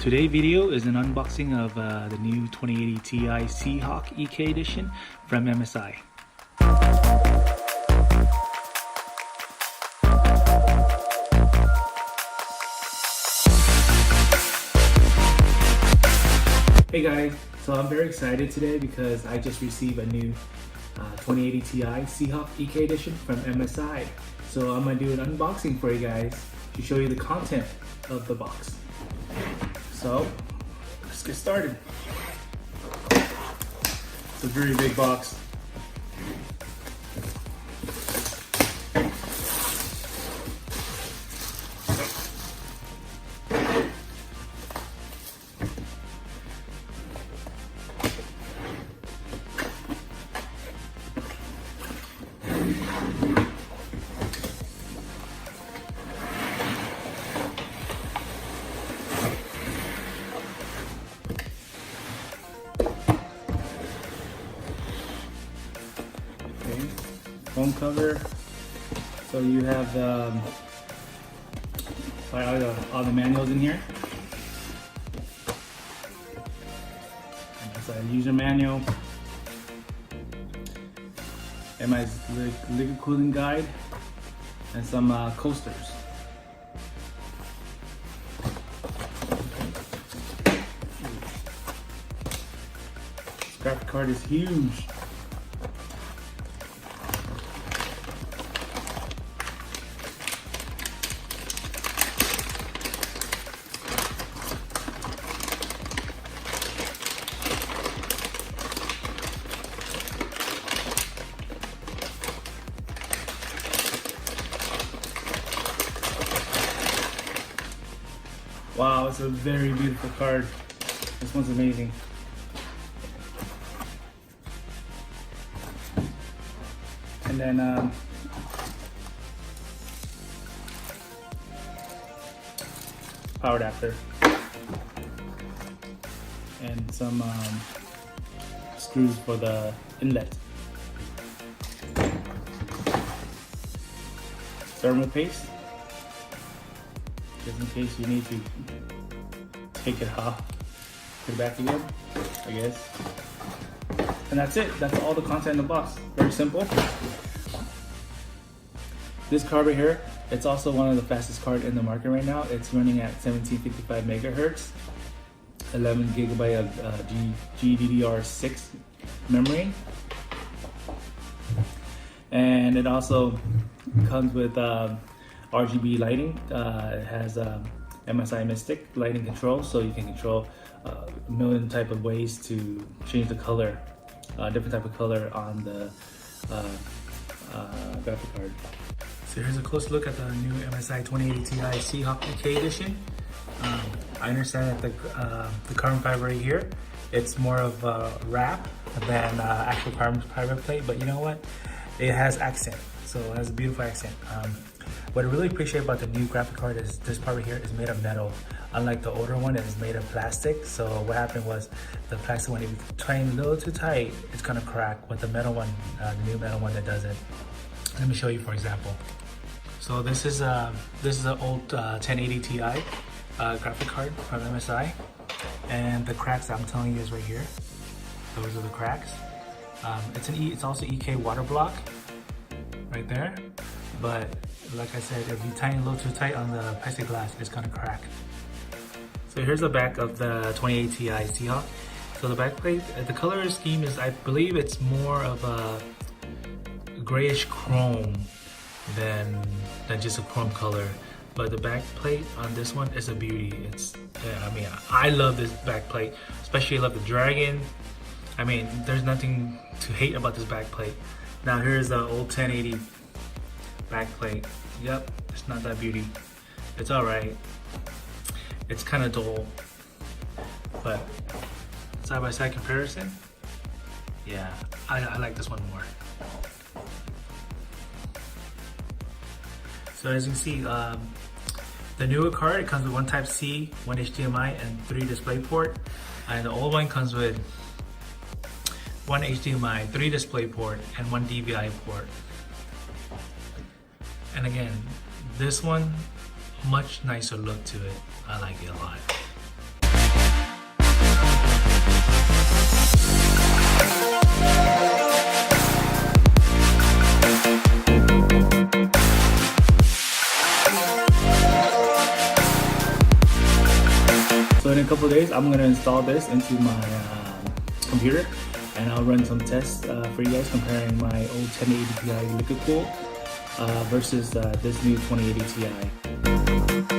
Today's video is an unboxing of the new 2080 Ti Seahawk EK edition from MSI. Hey guys, so I'm very excited today because I just received a new 2080 Ti Seahawk EK edition from MSI. So I'm going to do an unboxing for you guys to show you the content of the box. So let's get started. It's a very big box. Foam cover, so you have all the manuals in here. It's a user manual, MSI's liquid cooling guide, and some coasters. This graphic card is huge. Wow, it's a very beautiful card. This one's amazing. And then power adapter and some screws for the inlet. Thermal paste, just in case you need to take it off, put it back again, I guess. And that's it. That's all the content in the box. Very simple. This card right here, it's also one of the fastest cards in the market right now. It's running at 1755 megahertz, 11 gigabyte of GDDR6 memory, and it also comes with RGB lighting. It has MSI Mystic lighting control, so you can control a million type of ways to change the color, different type of color on the graphic card. So here's a close look at the new MSI 2080 Ti Seahawk EK edition. I understand that the carbon fiber right here, it's more of a wrap than actual carbon fiber plate, but you know what? It has accent, so it has a beautiful accent. What I really appreciate about the new graphic card is this part right here is made of metal. Unlike the older one, it is made of plastic. So what happened was the plastic one, if you tighten a little too tight, it's gonna crack. With the metal one, the new metal one that doesn't. Let me show you for example. So this is an old 1080 Ti graphic card from MSI, and the cracks I'm telling you is right here. Those are the cracks. It's also EK water block right there, but like I said, if you tighten a little too tight on the plexiglass, it's gonna crack. So here's the back of the 2080 Ti Seahawk. So the back plate, the color scheme is, I believe it's more of a grayish chrome than just a chrome color. But the back plate on this one is a beauty. I mean, I love this back plate, especially I love the dragon. I mean, there's nothing to hate about this back plate. Now here's the old 1080 back plate. Yep, it's not that beauty. It's alright. It's kind of dull, but side by side comparison, yeah, I like this one more. So as you can see, the newer card, it comes with one Type-C, one HDMI, and 3 display port. And the old one comes with one HDMI, 3 display port, and 1 DVI port. And again, this one, much nicer look to it. I like it a lot. a couple of days, I'm gonna install this into my computer, and I'll run some tests for you guys comparing my old 1080 Ti liquid cooled versus this new 2080 Ti.